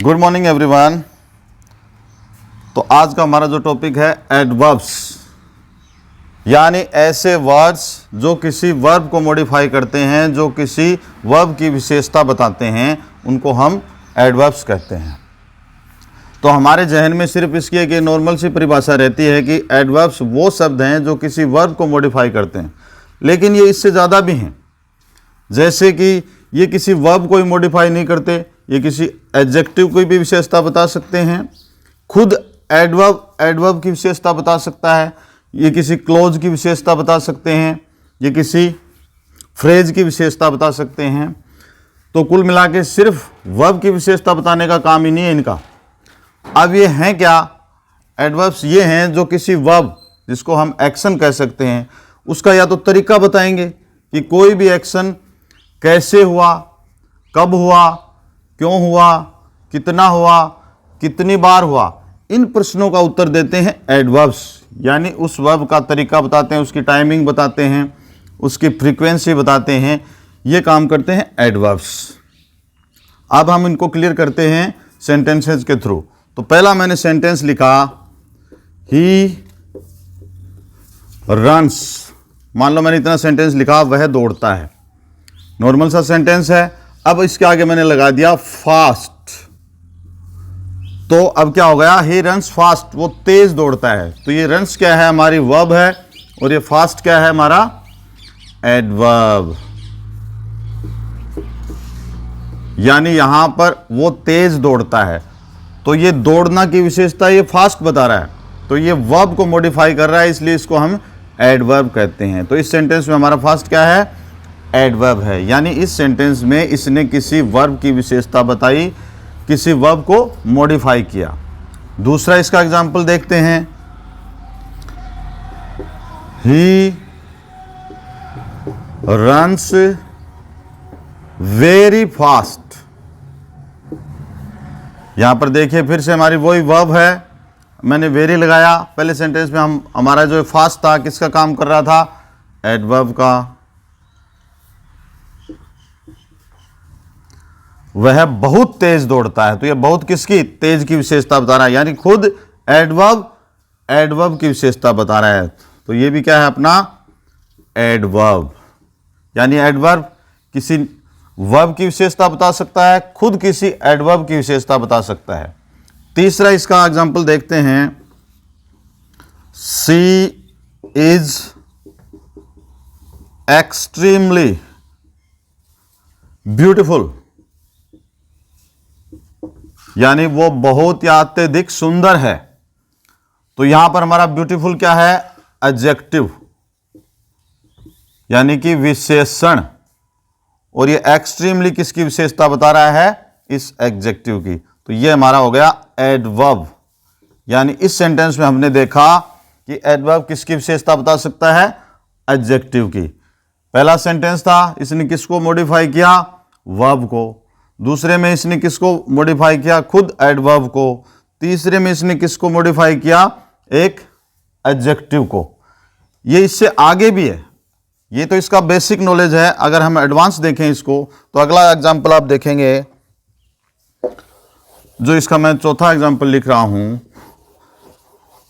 Good morning everyone. तो आज का हमारा जो टॉपिक है एडवर्ब्स, यानी ऐसे वर्ड्स जो किसी वर्ब को मॉडिफाई करते हैं, जो किसी वर्ब की विशेषता बताते हैं, उनको हम एडवर्ब्स कहते हैं। तो हमारे जहन में सिर्फ इसकी एक नॉर्मल सी परिभाषा रहती है कि एडवर्ब्स वो शब्द हैं जो किसी वर्ब को मॉडिफाई करते हैं, लेकिन ये इससे ज़्यादा भी हैं। जैसे कि ये किसी वर्ब को ही मॉडिफाई नहीं करते, ये किसी एडजेक्टिव की भी विशेषता बता सकते हैं, खुद एडवर्ब की विशेषता बता सकता है, ये किसी क्लोज की विशेषता बता सकते हैं, ये किसी फ्रेज की विशेषता बता सकते हैं। तो कुल मिला के सिर्फ वर्ब की विशेषता बताने का काम ही नहीं है इनका। अब ये हैं क्या? एडवर्ब्स ये हैं जो किसी वर्ब, जिसको हम एक्शन कह सकते हैं, उसका या तो तरीका बताएंगे कि कोई भी एक्शन कैसे हुआ, कब हुआ, क्यों हुआ, कितना हुआ, कितनी बार हुआ, इन प्रश्नों का उत्तर देते हैं एडवर्ब्स। यानी उस वर्ब का तरीका बताते हैं, उसकी टाइमिंग बताते हैं, उसकी फ्रीक्वेंसी बताते हैं। ये काम करते हैं एडवर्ब्स। अब हम इनको क्लियर करते हैं सेंटेंसेस के थ्रू। तो पहला मैंने सेंटेंस लिखा, ही रन्स। मान लो मैंने इतना सेंटेंस लिखा, वह दौड़ता है। नॉर्मल सा सेंटेंस है। अब इसके आगे मैंने लगा दिया फास्ट। तो अब क्या हो गया? ही रन्स फास्ट, वो तेज दौड़ता है। तो ये रन्स क्या है? हमारी वर्ब है, और ये फास्ट क्या है? हमारा एडवर्ब। यानी यहां पर वो तेज दौड़ता है, तो ये दौड़ना की विशेषता ये फास्ट बता रहा है, तो ये वर्ब को मॉडिफाई कर रहा है, इसलिए इसको हम एडवर्ब कहते हैं। तो इस सेंटेंस में हमारा फास्ट क्या है? एडवर्ब है। यानी इस सेंटेंस में इसने किसी वर्ब की विशेषता बताई, किसी वर्ब को मॉडिफाई किया। दूसरा इसका एग्जांपल देखते हैं, ही रन्स वेरी फास्ट। यहां पर देखिए फिर से हमारी वही वर्ब है, मैंने वेरी लगाया। पहले सेंटेंस में हमारा जो फास्ट था किसका काम कर रहा था? एडवर्ब का। वह बहुत तेज दौड़ता है, तो यह बहुत किसकी? तेज की विशेषता बता रहा है, यानी खुद एडवर्ब की विशेषता बता रहा है। तो ये भी क्या है? अपना एडवर्ब। यानी एडवर्ब किसी वर्ब की विशेषता बता सकता है, खुद किसी एडवर्ब की विशेषता बता सकता है। तीसरा इसका एग्जांपल देखते हैं, शी इज एक्सट्रीमली ब्यूटीफुल। यानी वो बहुत ही अत्यधिक सुंदर है। तो यहां पर हमारा ब्यूटीफुल क्या है? एडजेक्टिव, यानी कि विशेषण। और ये एक्सट्रीमली किसकी विशेषता बता रहा है? इस एडजेक्टिव की। तो ये हमारा हो गया एडवर्ब। यानी इस सेंटेंस में हमने देखा कि एडवर्ब किसकी विशेषता बता सकता है? एडजेक्टिव की। पहला सेंटेंस था, इसने किसको मॉडिफाई किया? वर्ब को। दूसरे में इसने किसको मॉडिफाई किया? खुद एडवर्ब को। तीसरे में इसने किसको मॉडिफाई किया? एक एडजेक्टिव को। ये इससे आगे भी है। ये तो इसका बेसिक नॉलेज है। अगर हम एडवांस देखें इसको, तो अगला एग्जांपल आप देखेंगे, जो इसका मैं चौथा एग्जांपल लिख रहा हूं,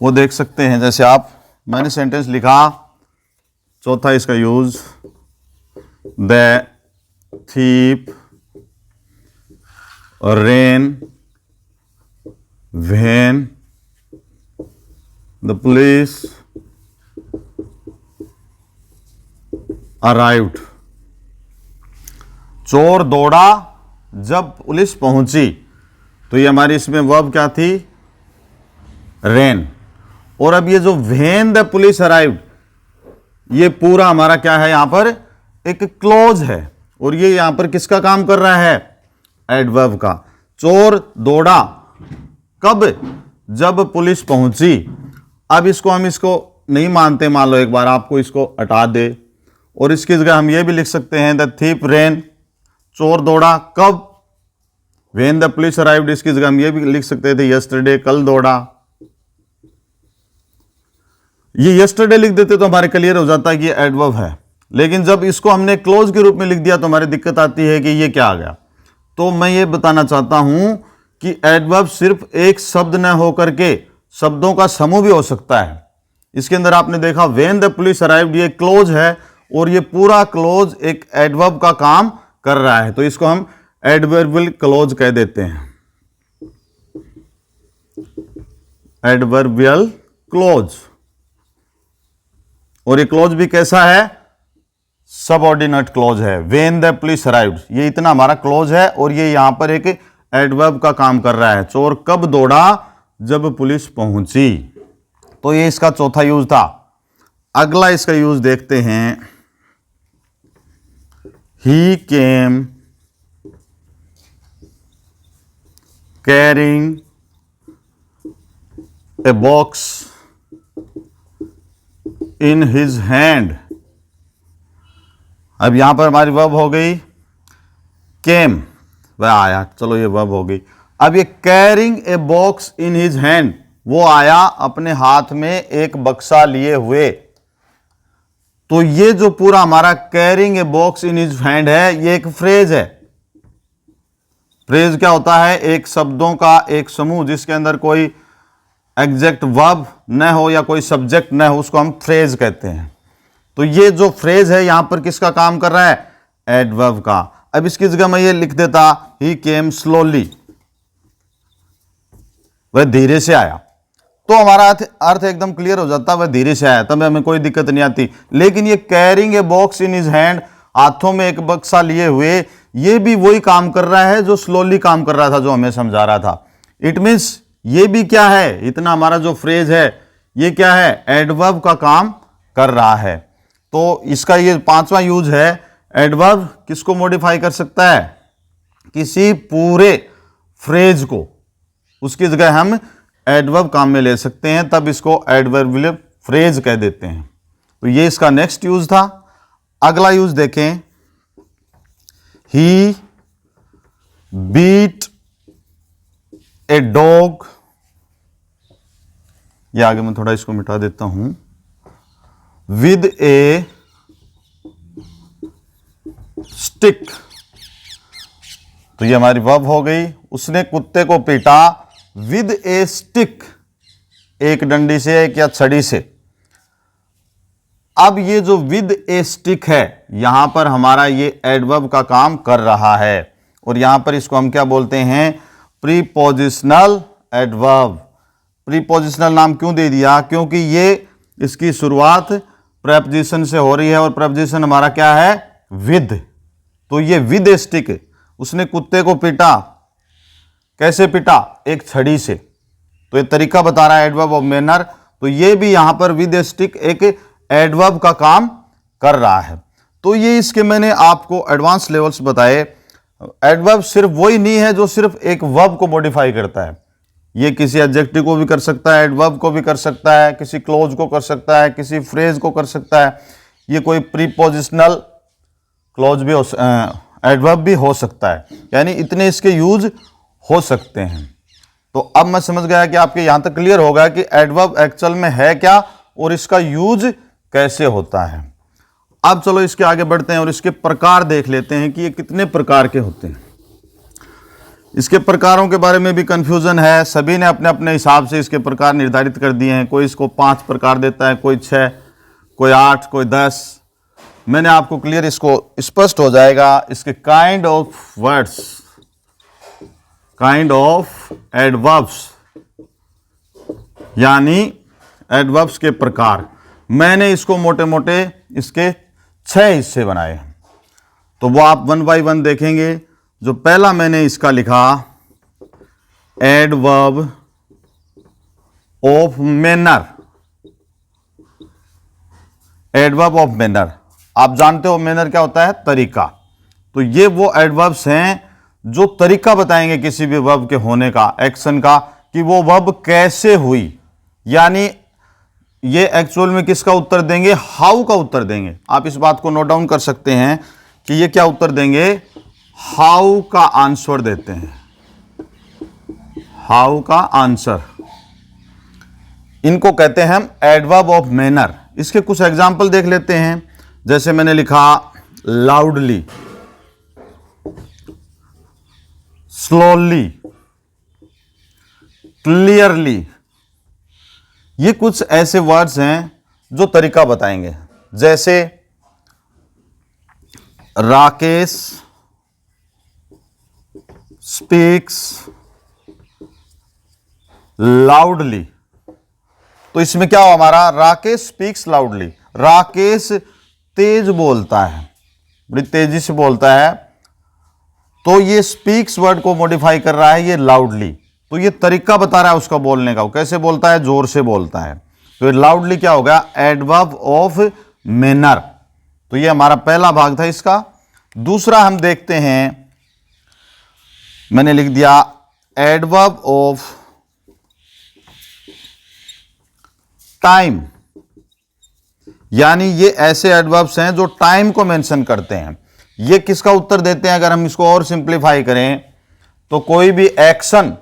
वो देख सकते हैं। जैसे मैंने सेंटेंस लिखा, चौथा इसका use, the thief ran when the police arrived। चोर दौड़ा जब पुलिस पहुंची। तो ये हमारी इसमें वर्ब क्या थी? ran। और अब ये जो when the police arrived, ये पूरा हमारा क्या है? यहां पर एक क्लोज है, और ये यहां पर किसका काम कर रहा है? एडवर्ब का। चोर दौड़ा कब? जब पुलिस पहुंची। अब हम इसको नहीं मानते, मान लो एक बार आपको इसको हटा दे, और इसकी जगह हम ये भी लिख सकते हैं, द थीप रेन। चोर दौड़ा कब? When the police arrived. इसकी जगह हम ये भी लिख सकते थे, यस्टरडे, कल दौड़ा। ये यस्टरडे लिख देते तो हमारे क्लियर हो जाता है कि ये एडवर्ब है। लेकिन जब इसको हमने क्लोज के रूप में लिख दिया तो हमारी दिक्कत आती है कि ये क्या आ गया। तो मैं ये बताना चाहता हूं कि एडवर्ब सिर्फ एक शब्द न होकर के शब्दों का समूह भी हो सकता है। इसके अंदर आपने देखा व्हेन द पुलिस अराइव्ड, ये क्लोज है और ये पूरा क्लोज एक एडवर्ब का काम कर रहा है, तो इसको हम एडवर्बियल क्लोज कह देते हैं, एडवर्बियल क्लोज। और ये क्लोज भी कैसा है? सबऑर्डिनेट क्लोज है। व्हेन द पुलिस अराइव्ड, ये इतना हमारा क्लोज है और ये यहां पर एक एडवर्ब का काम कर रहा है। चोर कब दौड़ा? जब पुलिस पहुंची। तो ये इसका चौथा यूज था। अगला इसका यूज देखते हैं। He came carrying a box in his hand. अब यहां पर हमारी वर्ब हो गई केम, वह आया, चलो ये वर्ब हो गई। अब ये carrying a box in his hand, वो आया अपने हाथ में एक बक्सा लिए हुए। तो ये जो पूरा हमारा carrying a box in his hand है, ये एक फ्रेज है। फ्रेज क्या होता है? एक शब्दों का एक समूह जिसके अंदर कोई एग्जैक्ट वर्ब न हो या कोई सब्जेक्ट न हो, उसको हम फ्रेज कहते हैं। तो ये जो फ्रेज है यहां पर किसका काम कर रहा है? एडवर्ब का। अब इसकी जगह मैं ये लिख देता ही केम स्लोली, वह धीरे से आया, तो हमारा अर्थ एकदम क्लियर हो जाता, वह धीरे से आया, तब हमें कोई दिक्कत नहीं आती। लेकिन ये carrying a box in his hand, हाथों में एक बक्सा लिए हुए, ये भी वही काम कर रहा है जो स्लोली काम कर रहा था, जो हमें समझा रहा था। इट मीन्स ये भी क्या है? इतना हमारा जो फ्रेज है ये क्या है? एडवर्ब का काम कर रहा है। तो इसका ये पांचवा यूज है। एडवर्ब किसको मॉडिफाई कर सकता है? किसी पूरे फ्रेज को, उसकी जगह हम एडवर्ब काम में ले सकते हैं, तब इसको एडवर्बियल फ्रेज कह देते हैं। तो ये इसका नेक्स्ट यूज था। अगला यूज देखें। ही बीट ए डॉग, ये आगे मैं थोड़ा इसको मिटा देता हूं, विद ए स्टिक। तो ये हमारी वर्ब हो गई। उसने कुत्ते को पीटा विद ए स्टिक, एक डंडी से, एक या छड़ी से। अब ये जो विद ए स्टिक है, यहां पर हमारा ये एडवर्ब का काम कर रहा है, और यहां पर इसको हम क्या बोलते हैं? Prepositional adverb. प्रीपोजिशनल नाम क्यों दे दिया? क्योंकि ये इसकी शुरुआत प्रेपोजिशन से हो रही है, और प्रेपोजिशन हमारा क्या है? विद। तो ये विद ए स्टिक, उसने कुत्ते को पीटा, कैसे पीटा? एक छड़ी से। तो ये तरीका बता रहा है एडवर्ब ऑफ मैनर। तो ये भी यहां पर विद ए स्टिक एक एडवर्ब का काम कर रहा है। तो ये इसके मैंने आपको एडवांस लेवल्स बताए। एडवर्ब सिर्फ वही नहीं है जो सिर्फ एक वर्ब को मॉडिफाई करता है, ये किसी एडजेक्टिव को भी कर सकता है, एडवर्ब को भी कर सकता है, किसी क्लोज को कर सकता है, किसी फ्रेज को कर सकता है। ये कोई प्रीपोजिशनल क्लोज भी एडवर्ब भी हो सकता है, यानी इतने इसके यूज हो सकते हैं। तो अब मैं समझ गया कि आपके यहां तक क्लियर होगा कि एडवर्ब एक्चुअल में है क्या और इसका यूज कैसे होता है। अब चलो इसके आगे बढ़ते हैं और इसके प्रकार देख लेते हैं कि ये कितने प्रकार के होते हैं। इसके प्रकारों के बारे में भी कंफ्यूजन है, सभी ने अपने अपने हिसाब से इसके प्रकार निर्धारित कर दिए हैं। कोई इसको 5 प्रकार देता है, कोई 6, कोई 8, कोई 10। मैंने आपको क्लियर इसको स्पष्ट हो जाएगा। इसके kind of words, kind of adverbs, यानी एडवर्ब्स के प्रकार, मैंने इसको मोटे मोटे इसके 6 हिस्से बनाए हैं। तो वो आप 1 बाय 1 देखेंगे। जो पहला मैंने इसका लिखा, adverb of manner. Adverb of manner, आप जानते हो मैनर क्या होता है? तरीका। तो ये वो एडवर्ब्स हैं जो तरीका बताएंगे किसी भी वर्ब के होने का, एक्शन का, कि वो वर्ब कैसे हुई। यानी ये एक्चुअल में किसका उत्तर देंगे? हाउ का उत्तर देंगे। आप इस बात को नोट डाउन कर सकते हैं कि ये क्या उत्तर देंगे? हाउ का आंसर देते हैं, हाउ का आंसर। इनको कहते हैं हम एडवर्ब ऑफ मैनर। इसके कुछ एग्जाम्पल देख लेते हैं। जैसे मैंने लिखा लाउडली, स्लोली, क्लियरली। ये कुछ ऐसे वर्ड्स हैं जो तरीका बताएंगे, जैसे राकेश स्पीक्स लाउडली। तो इसमें क्या हो हमारा, राकेश स्पीक्स लाउडली, राकेश तेज बोलता है, बड़ी तेजी से बोलता है। तो ये स्पीक्स वर्ड को मॉडिफाई कर रहा है ये लाउडली। तो ये तरीका बता रहा है उसका बोलने का, वो कैसे बोलता है, जोर से बोलता है। तो लाउडली क्या होगा, एडवर्ब ऑफ मैनर। तो ये हमारा पहला भाग था इसका। दूसरा हम देखते हैं, मैंने लिख दिया एडवर्ब ऑफ टाइम, यानी ये ऐसे एडवर्ब्स हैं जो टाइम को मेंशन करते हैं। ये किसका उत्तर देते हैं, अगर हम इसको और सिंप्लीफाई करें तो कोई भी एक्शन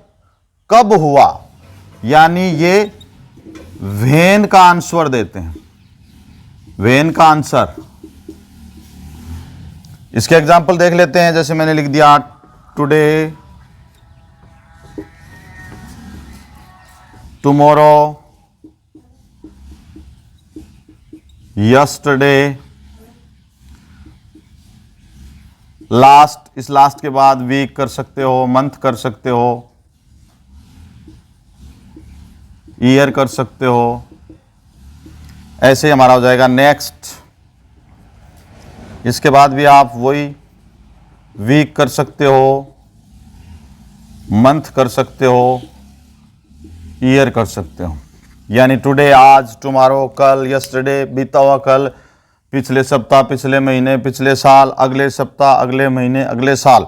कब हुआ, यानी ये व्हेन का आंसर देते हैं, व्हेन का आंसर। इसके एग्जांपल देख लेते हैं, जैसे मैंने लिख दिया टुडे, टुमारो, यस्टरडे, लास्ट, इस लास्ट के बाद वीक कर सकते हो, मंथ कर सकते हो, ईयर कर सकते हो। ऐसे ही हमारा हो जाएगा नेक्स्ट। इसके बाद भी आप वही वीक कर सकते हो, मंथ कर सकते हो, ईयर कर सकते हो। यानी टुडे आज, टुमारो कल, यस्टरडे बीता हुआ कल, पिछले सप्ताह, पिछले महीने, पिछले साल, अगले सप्ताह, अगले महीने, अगले साल।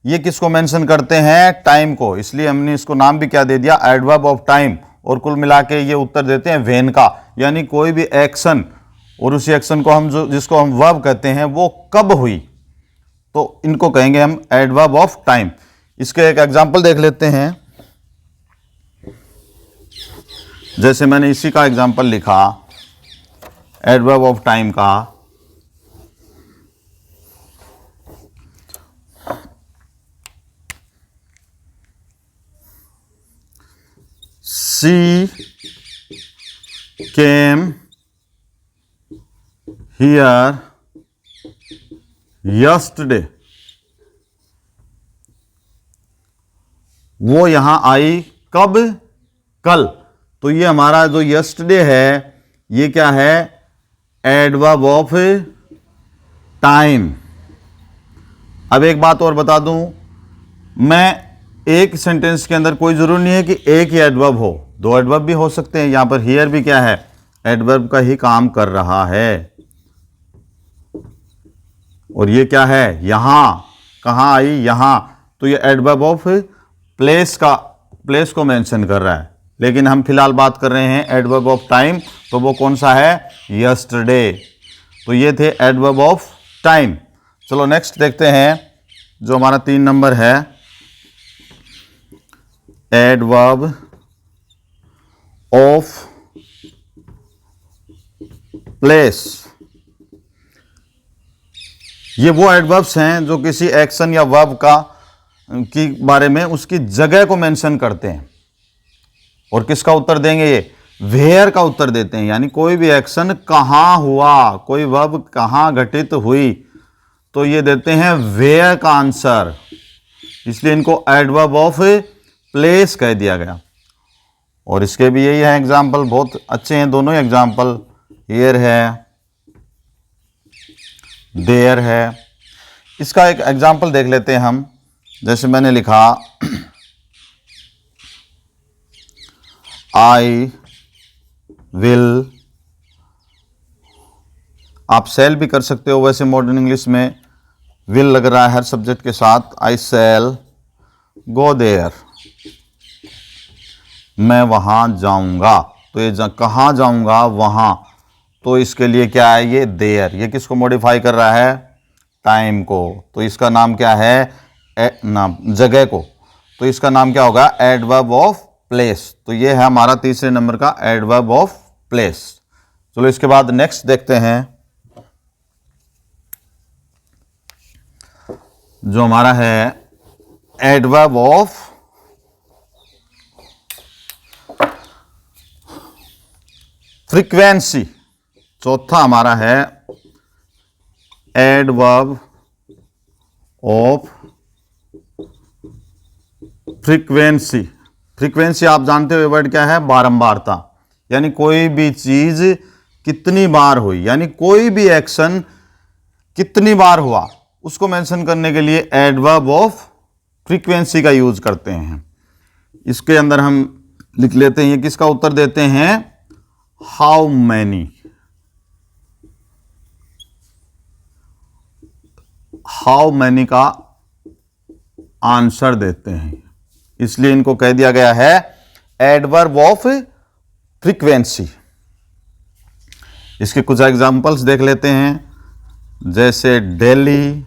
ये किसको मेंशन करते हैं, टाइम को। इसलिए हमने इसको नाम भी क्या दे दिया, एडवर्ब ऑफ टाइम। और कुल मिला के ये उत्तर देते हैं व्हेन का, यानी कोई भी एक्शन और उसी एक्शन को हम जिसको हम वर्ब कहते हैं वो कब हुई, तो इनको कहेंगे हम एडवर्ब ऑफ टाइम। इसके एक एग्जांपल देख लेते हैं, जैसे मैंने इसी का एग्जांपल लिखा एडवर्ब ऑफ टाइम का। She came here yesterday. वो यहां आई कब, कल। तो ये हमारा जो yesterday है ये क्या है, एडवर्ब ऑफ टाइम। अब एक बात और बता दूं, मैं एक सेंटेंस के अंदर कोई जरूरी नहीं है कि एक ही एडवर्ब हो, दो एडवर्ब भी हो सकते हैं। यहां पर हियर भी क्या है, एडवर्ब का ही काम कर रहा है। और ये क्या है, यहां, कहां आई, यहां। तो ये एडवर्ब ऑफ प्लेस का, प्लेस को मेंशन कर रहा है। लेकिन हम फिलहाल बात कर रहे हैं एडवर्ब ऑफ टाइम, तो वो कौन सा है, यस्टरडे। तो ये थे एडवर्ब ऑफ टाइम। चलो नेक्स्ट देखते हैं, जो हमारा 3 नंबर है, एडवर्ब ऑफ प्लेस। ये वो एडवर्ब्स हैं जो किसी एक्शन या वर्ब का की बारे में उसकी जगह को मेंशन करते हैं। और किसका उत्तर देंगे, ये वेयर का उत्तर देते हैं, यानी कोई भी एक्शन कहां हुआ, कोई वर्ब कहां घटित हुई, तो ये देते हैं वेयर का आंसर। इसलिए इनको एडवर्ब ऑफ प्लेस कह दिया गया। और इसके भी यही है एग्जाम्पल, बहुत अच्छे हैं दोनों ही एग्जाम्पल, हियर है, देयर है। इसका एक एग्जाम्पल देख लेते हैं हम, जैसे मैंने लिखा आई विल, आप सेल भी कर सकते हो, वैसे मॉडर्न इंग्लिश में विल लग रहा है हर सब्जेक्ट के साथ। आई सेल गो देयर, मैं वहां जाऊंगा। तो ये कहां जाऊंगा, वहां। तो इसके लिए क्या है, ये देयर। ये किसको मॉडिफाई कर रहा है, टाइम को। तो इसका नाम क्या है, नाम जगह को। तो इसका नाम क्या होगा, एडवर्ब ऑफ प्लेस। तो ये है हमारा तीसरे नंबर का एडवर्ब ऑफ प्लेस। चलो इसके बाद नेक्स्ट देखते हैं, जो हमारा है एडवर्ब ऑफ फ्रीक्वेंसी, चौथा हमारा है एडवर्ब ऑफ फ्रीक्वेंसी। फ्रीक्वेंसी आप जानते हो वर्ड क्या है, बारंबारता, यानी कोई भी चीज कितनी बार हुई, यानी कोई भी एक्शन कितनी बार हुआ, उसको मेंशन करने के लिए एडवर्ब ऑफ फ्रीक्वेंसी का यूज करते हैं। इसके अंदर हम लिख लेते हैं, किसका उत्तर देते हैं, हाउ मैनी। हाउ मैनी का आंसर देते हैं, इसलिए इनको कह दिया गया है एडवर्ब ऑफ फ्रीक्वेंसी। इसके कुछ एग्जांपल्स देख लेते हैं, जैसे daily,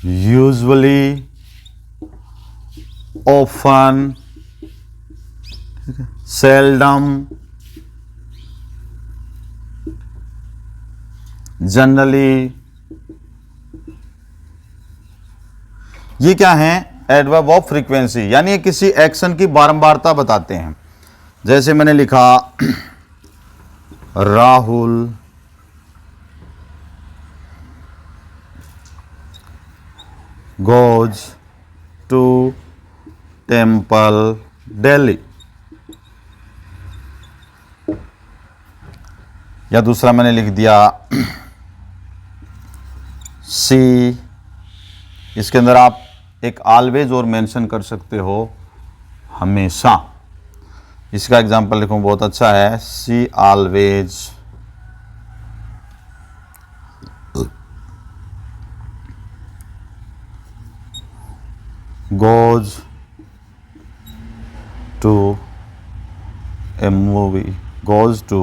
usually, often, seldom, generally. ये क्या है, एडवर्ब ऑफ फ्रीक्वेंसी, यानी ये किसी एक्शन की बारंबारता बताते हैं। जैसे मैंने लिखा Rahul goes to temple daily, या दूसरा मैंने लिख दिया सी। इसके अंदर आप एक ऑलवेज और मेंशन कर सकते हो, हमेशा। इसका एग्जांपल लिखूं, बहुत अच्छा है, सी always goes to a movie, goes to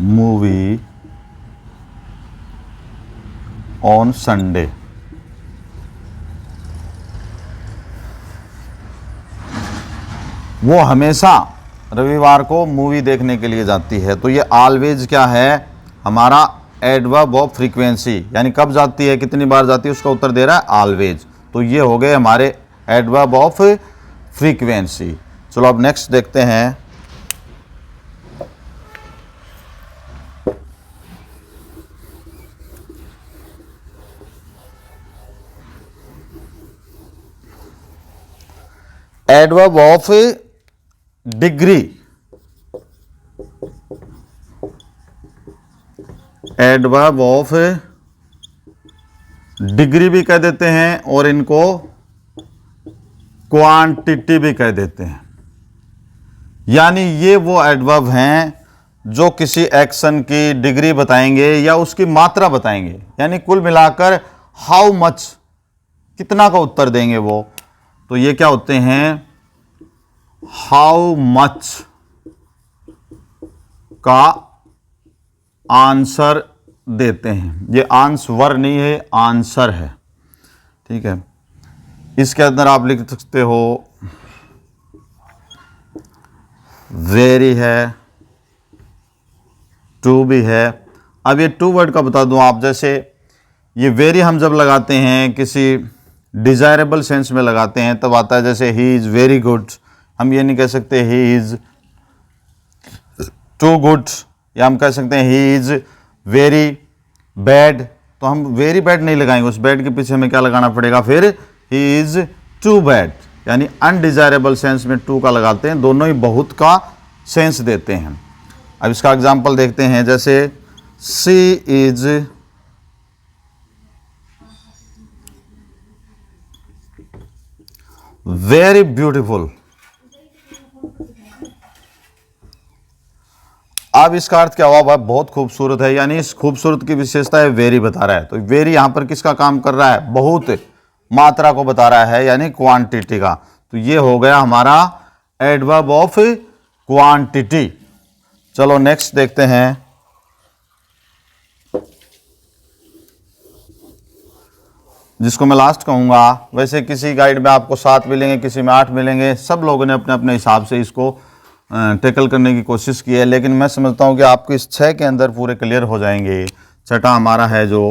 movie on Sunday। वो हमेशा रविवार को मूवी देखने के लिए जाती है। तो ये ऑलवेज क्या है, हमारा एडवर्ब ऑफ फ्रीक्वेंसी, यानी कब जाती है, कितनी बार जाती है, उसका उत्तर दे रहा है ऑलवेज। तो ये हो गए हमारे एडवर्ब ऑफ फ्रीक्वेंसी। चलो अब नेक्स्ट देखते हैं, adverb of degree. Adverb of degree भी कह देते हैं और इनको क्वांटिटी भी कह देते हैं। यानी ये वो एडवर्ब हैं जो किसी एक्शन की डिग्री बताएंगे या उसकी मात्रा बताएंगे, यानी कुल मिलाकर हाउ मच, कितना का उत्तर देंगे वो। तो ये क्या होते हैं, हाउ मच का आंसर देते हैं। ये आंसर नहीं है, आंसर है, ठीक है। इसके अंदर आप लिख सकते हो वेरी है, टू भी है। अब ये टू वर्ड का बता दूं आप, जैसे ये वेरी हम जब लगाते हैं किसी डिजायरेबल सेंस में लगाते हैं तब आता है, जैसे ही इज़ वेरी गुड। हम ये नहीं कह सकते ही इज़ टू गुड, या हम कह सकते हैं ही इज़ वेरी बैड। तो हम वेरी बैड नहीं लगाएंगे, उस बैड के पीछे हमें क्या लगाना पड़ेगा, फिर ही इज़ टू बैड, यानी अनडिजायरेबल सेंस में टू का लगाते हैं। दोनों ही बहुत का सेंस देते हैं। अब इसका एग्जाम्पल देखते हैं, जैसे सी इज वेरी ब्यूटीफुल। अब इसका अर्थ क्या हुआ, वह बहुत खूबसूरत है, यानी इस खूबसूरत की विशेषता है वेरी बता रहा है। तो वेरी यहां पर किसका काम कर रहा है, बहुत मात्रा को बता रहा है, यानी क्वांटिटी का। तो ये हो गया हमारा एडवर्ब ऑफ क्वांटिटी। चलो नेक्स्ट देखते हैं, जिसको मैं लास्ट कहूंगा। वैसे किसी गाइड में आपको 7 मिलेंगे, किसी में 8 मिलेंगे। सब लोगों ने अपने अपने हिसाब से इसको टैकल करने की कोशिश की है, लेकिन मैं समझता हूं कि आपको इस 6 के अंदर पूरे क्लियर हो जाएंगे। छठा हमारा है जो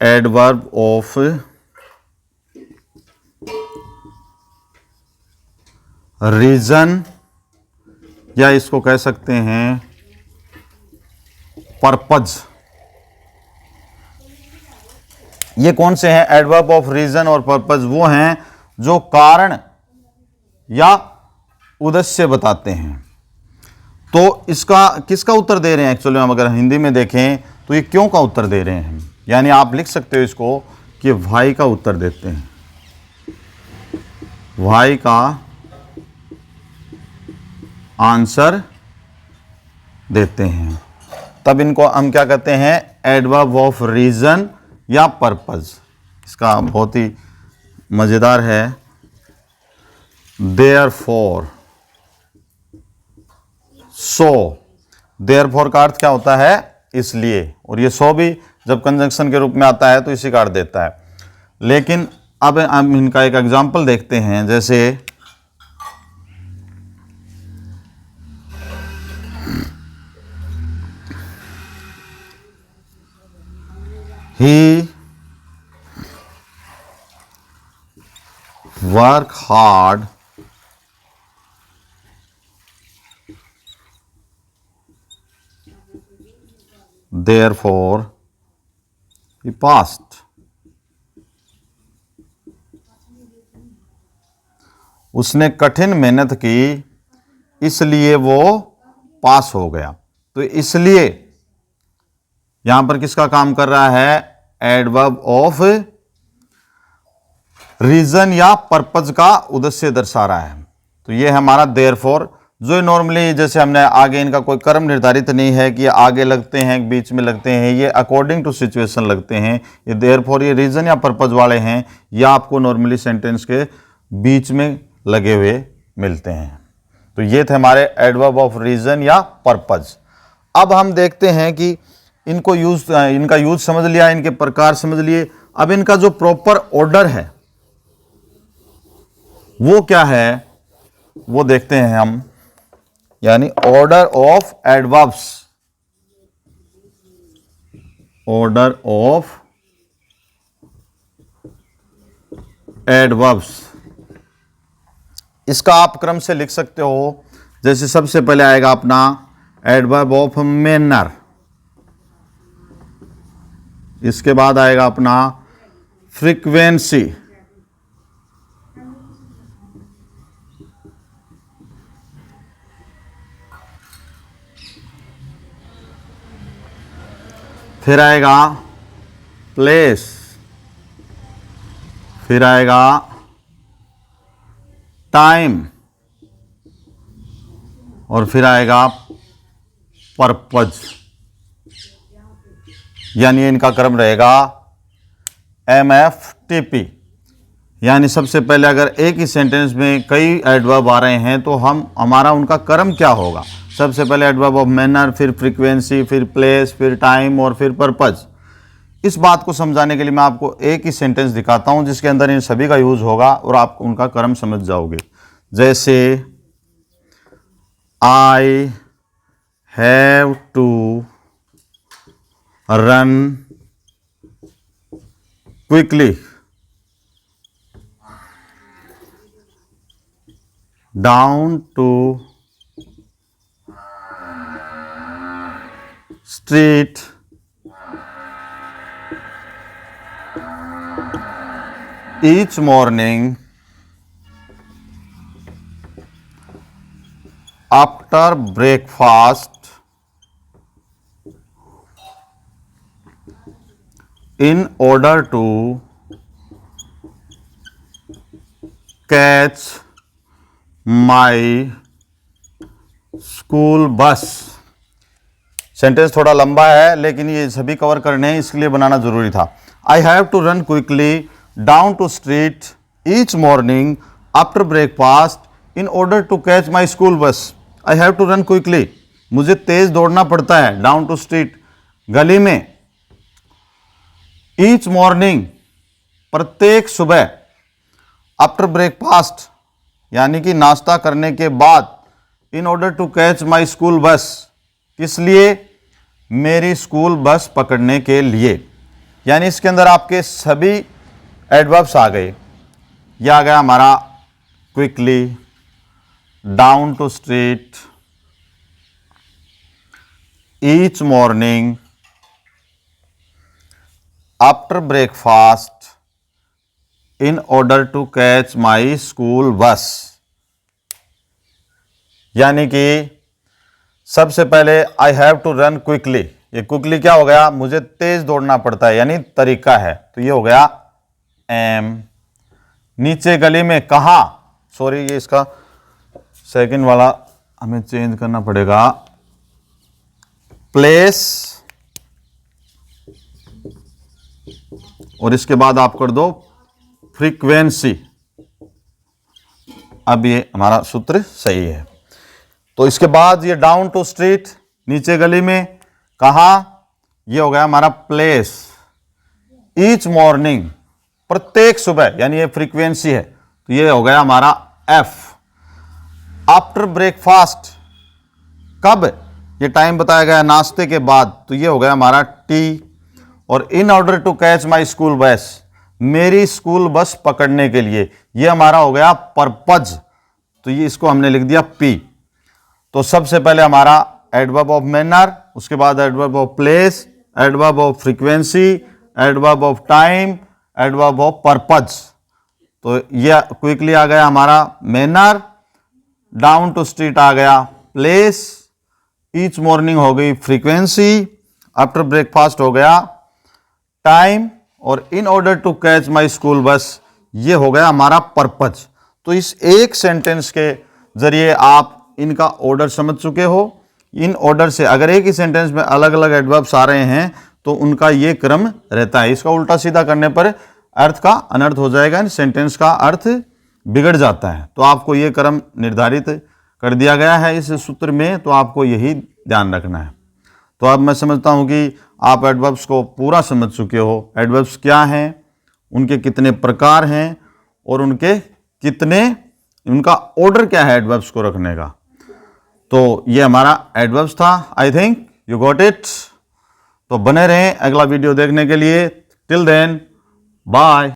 एडवर्ब ऑफ रीजन, या इसको कह सकते हैं पर्पज। ये कौन से हैं? एडवर्ब ऑफ रीजन और पर्पज वो हैं जो कारण या उद्देश्य बताते हैं। तो इसका किसका उत्तर दे रहे हैं? एक्चुअली हम अगर हिंदी में देखें तो ये क्यों का उत्तर दे रहे हैं, यानी आप लिख सकते हो इसको कि वाई का उत्तर देते हैं, वाई का आंसर देते हैं। तब इनको हम क्या कहते हैं? एडवर्ब ऑफ रीजन या पर्पज। इसका बहुत ही मजेदार है, देयरफॉर, सो। देयरफॉर का अर्थ क्या होता है? इसलिए, और ये सो भी जब कंजंक्शन के रूप में आता है तो इसी का अर्थ देता है। लेकिन अब हम इनका एक एग्जाम्पल देखते हैं, जैसे he work hard therefore he passed। उसने कठिन मेहनत की इसलिए वो पास हो गया। तो इसलिए यहां पर किसका काम कर रहा है? एडवर्ब ऑफ रीजन या पर्पज का उद्देश्य दर्शा रहा है। तो ये है हमारा देयरफॉर, जो नॉर्मली जैसे हमने आगे इनका कोई क्रम निर्धारित नहीं है कि आगे लगते हैं बीच में लगते हैं, ये अकॉर्डिंग टू सिचुएशन लगते हैं। ये देयरफॉर ये रीजन या पर्पज वाले हैं, या आपको नॉर्मली सेंटेंस के बीच में लगे हुए मिलते हैं। तो ये थे हमारे एडवर्ब ऑफ रीजन या पर्पज। अब हम देखते हैं कि इनको इनका यूज समझ लिया, इनके प्रकार समझ लिए। अब इनका जो प्रॉपर ऑर्डर है वो क्या है वो देखते हैं हम, यानी order of adverbs. Order of adverbs, इसका आप क्रम से लिख सकते हो। जैसे सबसे पहले आएगा अपना एडवर्ब ऑफ मैनर, इसके बाद आएगा अपना फ्रीक्वेंसी, फिर आएगा प्लेस, फिर आएगा टाइम, और फिर आएगा पर्पज। यानी इनका क्रम रहेगा MFTP। यानी सबसे पहले अगर एक ही सेंटेंस में कई एडवर्ब आ रहे हैं तो हमारा उनका क्रम क्या होगा? सबसे पहले एडवर्ब ऑफ मैनर, फिर फ्रीक्वेंसी, फिर प्लेस, फिर टाइम और फिर पर्पज। इस बात को समझाने के लिए मैं आपको एक ही सेंटेंस दिखाता हूं जिसके अंदर इन सभी का यूज होगा और आप उनका क्रम समझ जाओगे। जैसे I have to run quickly down to street each morning after breakfast in order to catch my school bus। Sentence थोड़ा लंबा है लेकिन ये सभी कवर करने हैं, इसके लिए बनाना जरूरी था। I have to run quickly down to street each morning after breakfast in order to catch my school bus. I have to run quickly, मुझे तेज दौड़ना पड़ता है, डाउन टू स्ट्रीट, गली में, ईच मॉर्निंग, प्रत्येक सुबह, आफ्टर ब्रेकफास्ट यानी कि नाश्ता करने के बाद, in order to catch my school bus, किस लिए? मेरी स्कूल बस पकड़ने के लिए। यानी इसके अंदर आपके सभी एडवर्ब्स आ गए। यह आ गया हमारा quickly, down to street, each morning, after breakfast, in order to catch my school bus. यानी कि सबसे पहले I have to run quickly, ये क्विकली क्या हो गया, मुझे तेज दौड़ना पड़ता है, यानी तरीका है, तो ये हो गया एम। नीचे गली में कहा, सॉरी ये इसका सेकंड वाला हमें चेंज करना पड़ेगा, प्लेस, और इसके बाद आप कर दो फ्रीक्वेंसी। अब ये हमारा सूत्र सही है। तो इसके बाद ये डाउन टू स्ट्रीट, नीचे गली में, कहा, ये हो गया हमारा प्लेस। ईच मॉर्निंग, प्रत्येक सुबह, यानी ये फ्रीक्वेंसी है, तो ये हो गया हमारा एफ। आफ्टर ब्रेकफास्ट, कब, ये टाइम बताया गया नाश्ते के बाद, तो ये हो गया हमारा टी। और in order to catch my school bus, मेरी स्कूल बस पकड़ने के लिए, ये हमारा हो गया पर्पज, तो ये इसको हमने लिख दिया पी। तो सबसे पहले हमारा एडवर्ब ऑफ मैनर, उसके बाद adverb of place, adverb of frequency, adverb of time, adverb of purpose. तो ये क्विकली आ गया हमारा मैनर, डाउन टू स्ट्रीट आ गया प्लेस, ईच मॉर्निंग हो गई फ्रीक्वेंसी, आफ्टर ब्रेकफास्ट हो गया टाइम, और in order to catch my school bus, ये हो गया हमारा पर्पज। तो इस एक सेंटेंस के जरिए आप इनका ऑर्डर समझ चुके हो। इन ऑर्डर से अगर एक ही सेंटेंस में अलग अलग एडवर्ब्स आ रहे हैं तो उनका ये क्रम रहता है। इसका उल्टा सीधा करने पर अर्थ का अनर्थ हो जाएगा, सेंटेंस का अर्थ बिगड़ जाता है। तो आपको ये क्रम निर्धारित कर दिया गया है इस सूत्र में, तो आपको यही ध्यान रखना है। तो अब मैं समझता हूं कि आप एडवर्ब्स को पूरा समझ चुके हो। एडवर्ब्स क्या हैं, उनके कितने प्रकार हैं, और उनका ऑर्डर क्या है एडवर्ब्स को रखने का। तो ये हमारा एडवर्ब्स था। I think you got it. तो बने रहें अगला वीडियो देखने के लिए। Till then bye.